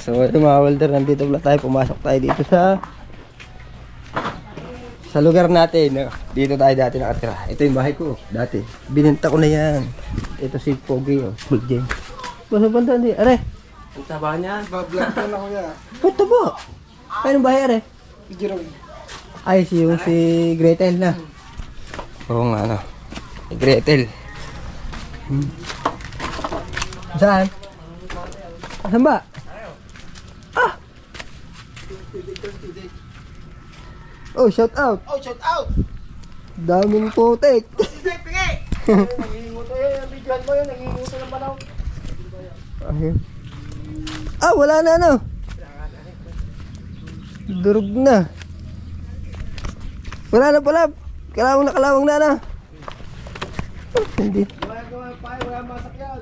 So yung mga welder, nandito pala tayo, pumasok tayo dito sa lugar natin. Dito tayo dati nakatira. Ito yung bahay ko dati. Binenta ko na yan. Ito si Pogi, full gem. Basta banda hindi, are. Ang taba niya. Bablog ko na kuya. Ba't ba? Kaya ng bahay, are? Jerome. Ay, si Gretel na. Oo nga, ano. Si Gretel. Saan? Saan ba? Ah! Oh, shout out! Oh, shout out! Daming putik! Pingi! Nanginguto yun, yung videoan mo yun, nanginguto ng banaw. Ayun. Ah, wala na ano? Durog na. Wala na pala. Kalawang na na. Oh, hindi. Wala masak yan.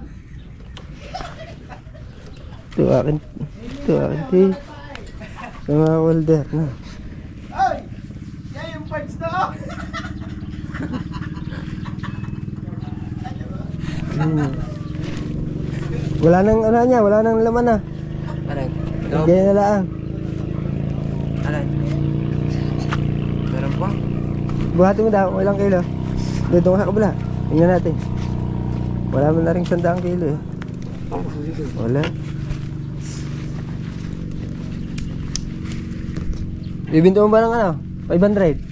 Ito akin. Sa mga welder na. Ay! Yan yung parts na oh! Wala nang ano niya, wala nang laman na. Alay. Ganyan na lang. Alay. Meron pa? Buhati mo daw, ilang kilo? Doon ka sa kabila. Tingnan natin. Wala man na rin 100 kilo eh. Wala. Bibinto mo ba ng ano? 500?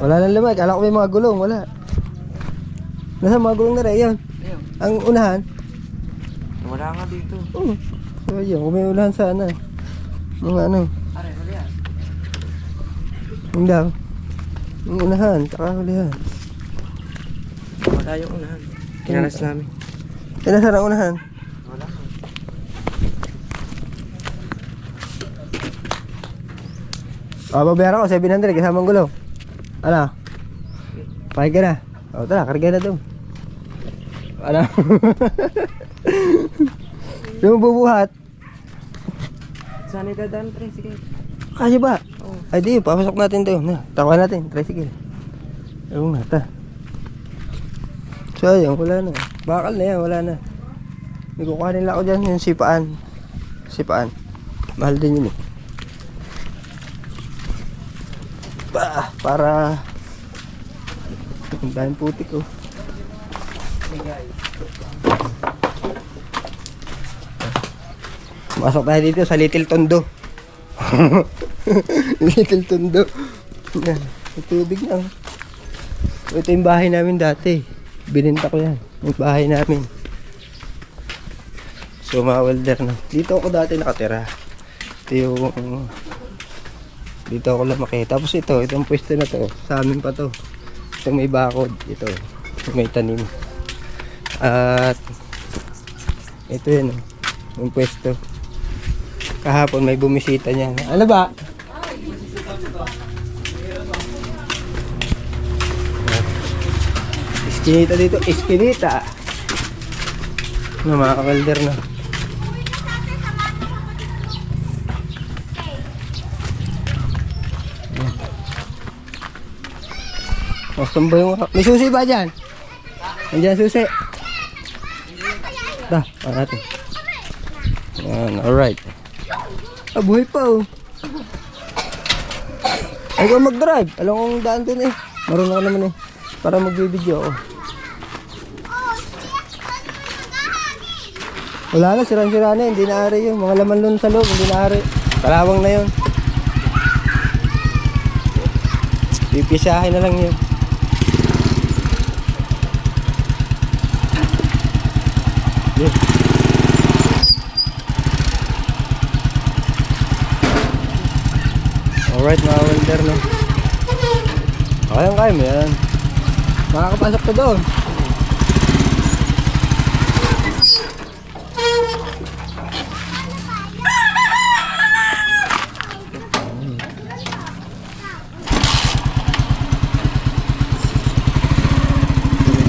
Wala nang laman. Kala ko may mga gulong. Wala. Nasa mga gulong na rin. Yun. Ayun. Ang unahan. Wala nga dito. So yun. Kung may unahan sana. Mga ano. Aray, huli yan. Yung daw. Yung unahan. Tsaka hulihan. Wala yung unahan. Kinalas namin. Nasaan ang unahan? Wala nga. Babayaran ko 700 kasamang gulong. Ano? Pahig ka na. O tara, karga na doon. Ano? Yung bubuhat. Saan idadaan, pre? Sige. Kasi ba? Ay di, papasok natin doon. Tawa natin, tricycle. Ayun na, ta. So ayun, wala na. Bakal na yan, wala na. May kukuhanin lang ako dyan, yung sipaan. Sipaan. Mahal din yun eh. Para ang daming putik oh. Masok tayo dito sa Little Tondo. Little Tondo. Yan, may tubig na oh. Ito yung bahay namin dati. Bininta ko yan, yung bahay namin. So mga welder na. Dito ako dati nakatira. Ito yung dito ako lumaki. Tapos itong pwesto na to, sa amin pa to. Itong may bakod, ito, may tanim. At ito yun, yung pwesto. Kahapon may bumisita niya. Ano ba? Iskinita dito, iskinita. Mga welder na. Custom ba yung... May susi ba dyan? Nandiyan susi. Dah, para natin. Yan, alright. Ah, buhay pa oh. Ay ko mag-drive. Alam kong daan din eh. Marunong ka naman eh. Para mag-video ako. Wala na, sirang-sira na. Hindi naari yun. Mga laman nun sa loob, hindi naari. Kalawang na yun. Pipisahin na lang yun. Alright mga welder no. Kaya mo yan. Makakapasok ka doon.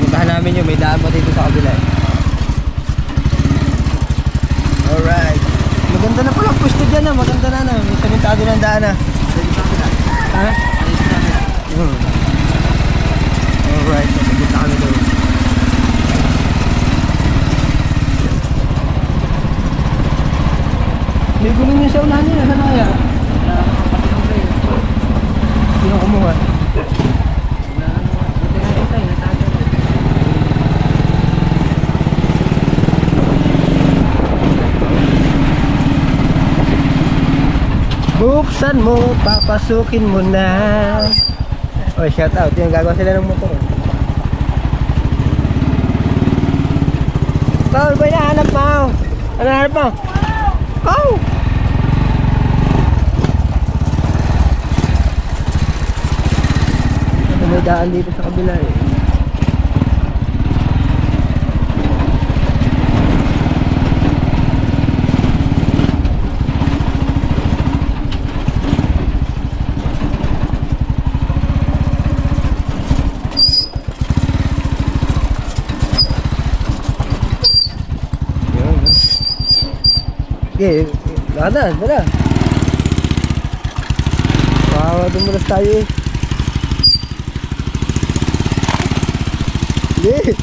Puntahan namin yun. May daan pa dito sa kabila. Alright. Maganda na pala pwesto dyan ah. Maganda na na. May samintado ng daan ah. Ha? Alright. Magpunta kami doon. sa unahan niya, nasa kaya? Sino kumuha? Buksan mo, papasukin mo na. Oh, shout out. Yung gagawa sila ng motor. Paul, ba hinahanap mo? Ano hanap mo? Oh! May daan dito sa kabila eh. Okay, ladan, wala. Wow, dumulas tayo eh. Hindi.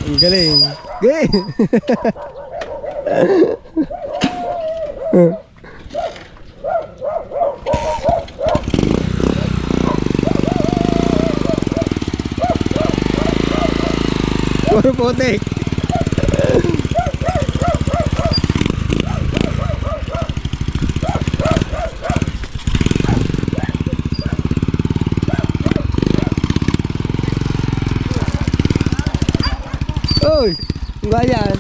Ang galing. Okay. Puro putik. Uy, ba yan?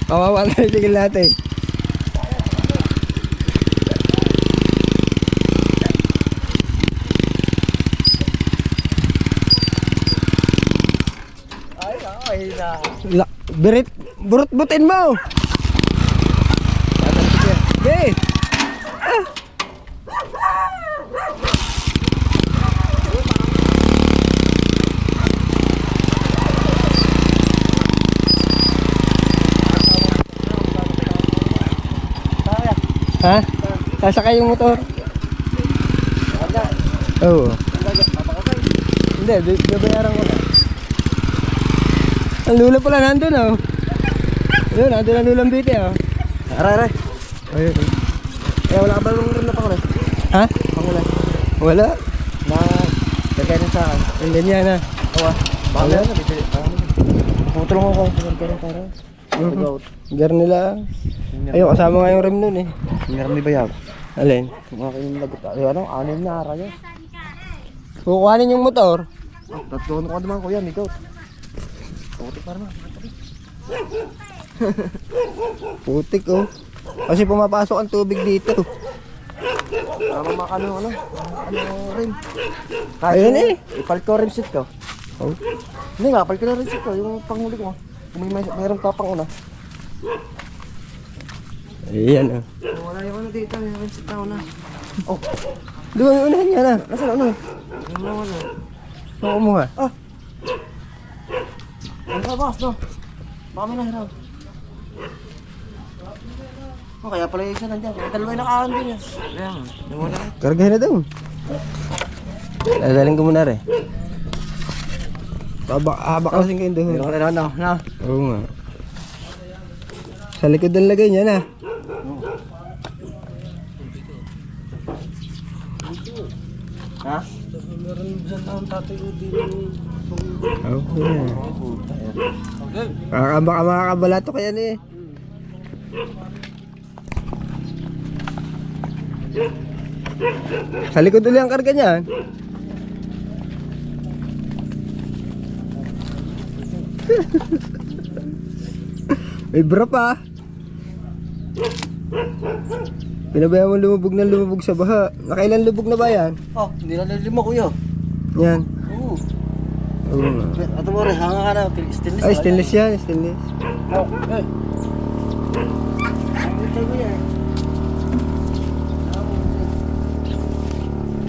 Kawawa na yung tigil natin. Birit, burut-butin mo. Okay. Ha? Sasakay yung motor? Oo. Hindi, babayaran ko na. Ang lula pala nandun oh. Ayun, nandun ang lulang biti oh. Aray. Ayun. Eh, wala ka ba nung rin na pangulat? Ha? Pangulat. Wala. Na, gagawin sa akin. Ang ganyan na. Awa. Baka Wala. na, bibili. Putulong ako. Gagawin para. Go. Gar nila. Ayun, kasama nga yung rem nun eh. Meron may bayag. Alin? Mga kayong lagot. Ay, ano? Anim na araw yun. Kukuhanin yung motor. Tatluhan ko naman kuya, may goat. Putik para na. Putik oh. Kasi pumapasok ang tubig dito. Para makano ano rim. Ayun eh. Ipalit ko rim seat ko. Oh. Hindi nga, palit ko na rim seat ko. Yung panghuli ko. Kung mayroong kapang una. Ayan oh. Wala yung ano dito, yung rim seat na una. Oh, Doon yung unahan niya na. nasaan ano? Yung mga ano. Ano kumuha? Ano ka boss, no? Baka may nahirap. Oh, kaya pala yung isa nandiyan. Dalawa yung nakaan din yan. Ayan, yung wala. Kargahin na doon. Dadaling ko muna rin. Habak kasing kayo doon. Na. Oo nga. Sa likod ang lagay niya na. Ha? Meron dyan na ang tatay ko din. Oo yan. Baka makakabalato kaya na eh. Sa likod ulit ang karga niyan. May bra pa. Pinabayaan mo lumubog sa baha. Nakailan lubog na ba yan? Oh, hindi na lima kuya. Yan. Oo. Oo nga. Ato mo rin, hanga ka na. Stainless. Ay, stainless yan, stainless. Oh, hey. Ang ito kuya eh.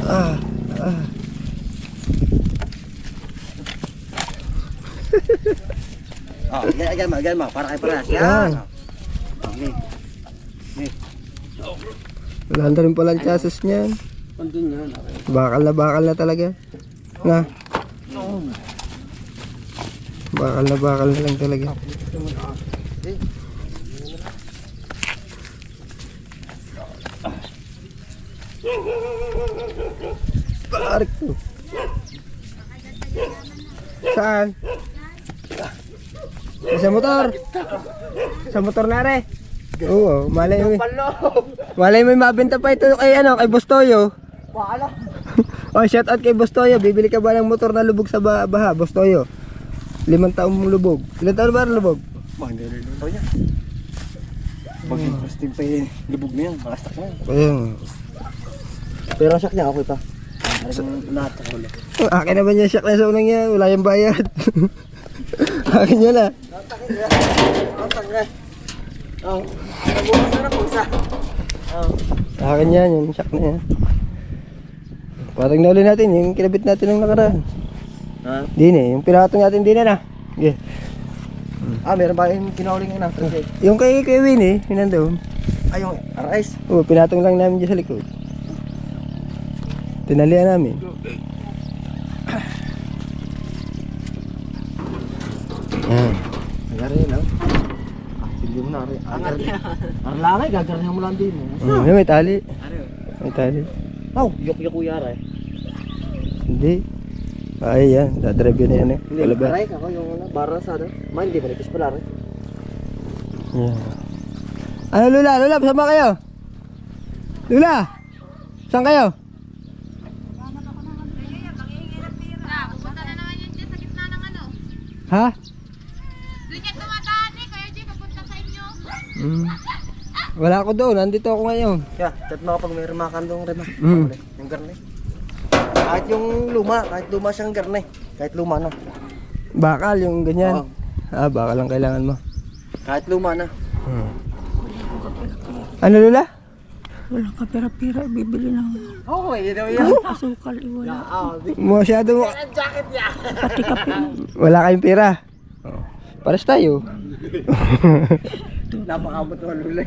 Ah. Oh, ganyan mo. Para kay parehas. Yan. Okay. Wala na rin pala ang chassis niyan. Andun yan. Bakal na talaga. Na. Bakal na lang talaga. Parik to. Saan? Sa motor. Sa motor na re. Oo, malay mo. Malay mo mabenta pa ito kay ano, kay Bostoyo. Wala. Oh, shout out kay Bostoyo. Bibili ka ba ng motor na lubog sa baha, Bostoyo? 5 taon mong lubog. Ilan taon ba ang lubog? Magdalito niya. Pag interesting pa yung libog na yan, makastak na yan. Ayun. Pero ang shock niya, okay pa. Parang natak ko lang. Akin naman yung shock na sa unang yan. Wala yung bayad. Akin yun ah. Natakin niya. Natak niya. Oo. Nabukas na po isa. Oo. Akin yan, yung shock na yan. Parang nauli natin, yung kinabit natin ng nakaraan. Ha? Din eh, yung pirato natin din na. Okay. Meron ba yung kinauling yun natin? Yung kay Winnie, yun nandun. Ay, yung RS. Oo, pinatong lang namin dyan sa likod. Tinalian namin. Yan. Nagari yun, no? Hindi mo na, Ari. Ang langay, gagarnihan mo lang din. May tali. May tali. Oh, yok-yok kuya, Ari. Hindi. Ay, yan. Dadrive yun na yan eh. Hindi, Kalabas. Aray, ako yung bara sa ano. Hindi, manipis pala, Ari. Yan. Ano, Lula? Lula, saan ba kayo? Lula! Saan kayo? Pupunta na naman yun dyan sa gitna ng ano. Ha? Doon yan tumataan eh. Kaya Jay, papunta sa inyo. Wala ako doon. Nandito ako ngayon. Yeah, chat mo kapag may remakan doon, Rema. Mm. Yung garne. Kahit yung luma siyang garne. Kahit luma na. Bakal yung ganyan. Oo. Bakal lang kailangan mo. Kahit luma na. Ano, Lula? Walang kapira-pira, bibili ng Oo, yun daw yan. asukal, wala. Masyado mo. Jacket niya. Pati kape. Wala kayong pera. Pares tayo. Napakabot ng lulay.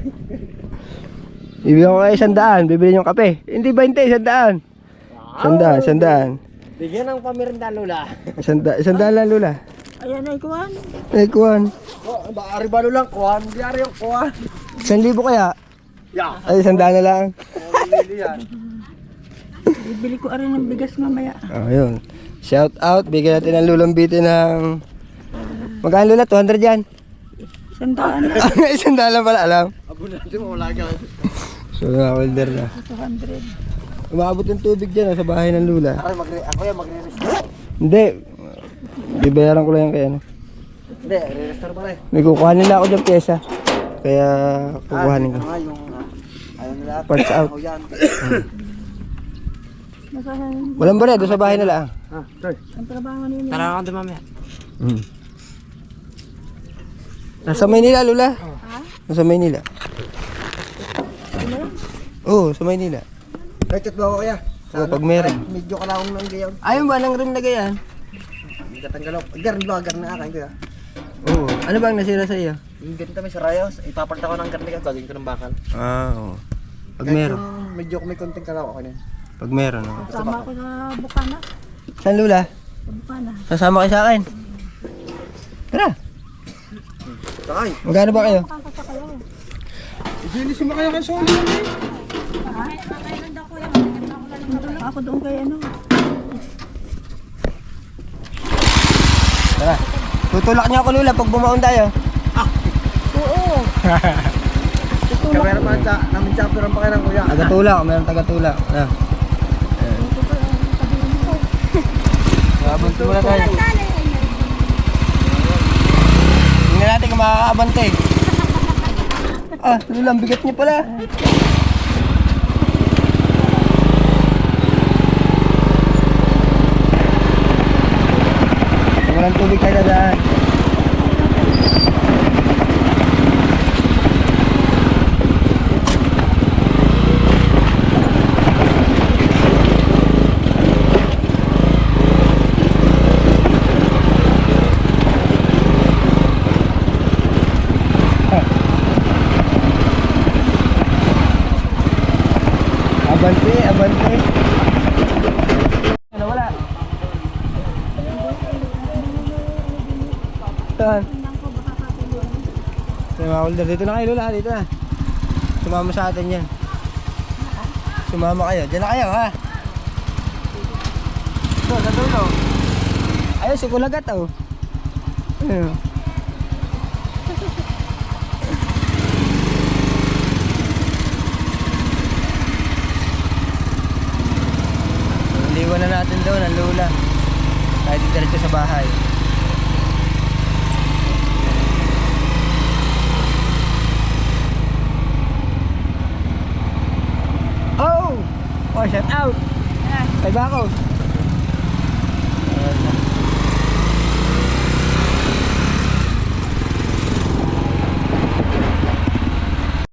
Bibigyan ko kayo 100. Bibili yung kape. Hindi 20, 100. 100. Bigyan ng pamirinda, Lola. 100 lang, Lula. Ayan ay kuhan. Ay, kuhan. Oh, ari balo lang, kuhan. Di ari yung kuhan. 1,000 kaya? Yeah. Ay, 100 na lang. Hindi yan. Bibili ko rin ng bigas mamaya. Yun. Shout out. Bigyan natin ng lulang bitin ng... Magkano, Lula? 200 yan. 100. 100 lang pala, alam. Abo natin mo, wala ka. So, holder na. 200. Umabot ng tubig dyan sa bahay ng Lula. Ako yan, magre-restore. Hindi. Bibayaran ko lang yan kaya ano. Hindi, re-restore pa rin. May kukuhanin na ako dyan pyesa. Kaya kukuhanin ko. Yung ayaw nila. Parts out. Ako yan. Walang bare, doon sa bahay na lang. Sir. Ang trabaho nila. Tara ka doon mamaya. Nasa Maynila, Lula. Nasa Maynila. Oo, sa Maynila. Rechat ba ako kaya? Pag meron. Medyo kalawang ng gayon. Ayun ba, nang rin lagay yan? Hindi ka tanggalaw. Garn ba? Garn na akin kaya. Oo. Ano bang nasira sa iyo? Yung ganito may sarayos. Ipapalit ako ng garn ka. Gagawin ko ng bakal. Oo. Pag Kahit meron. yung medyo may konting kalaw ako na yun. Pag meron. Oo. Sama ko sa Bukana. Saan, Lula? Sa Bukana. Sasama kayo sa akin. Tara. Sakay. Magkano ba kayo? Kakasakayaw. Ako doon kay ano. Tara. Tutulak niyo ako, Lula, pag bumaon tayo. Oo. Kamera pa sa namin chapter ang pakilang kuya. Tagatulak, meron tagatulak. Abante muna tayo. Tingnan natin kung makakaabante. Lula, ang bigat niya pala. Walang tubig tayo dadaan. Abante, abante. Ano, wala? Saan? May mga holder. Dito na kayo, Lola. Dito na. Sumama sa atin yan. Sumama kayo. Diyan na kayo, ha? Ito, sa dulo. Ayun, si Kulagat, oh. Ayun. Iliwan na natin doon ang Lola. Kahit diretso sa bahay. Oh! Oh, shout out! Kay Bako.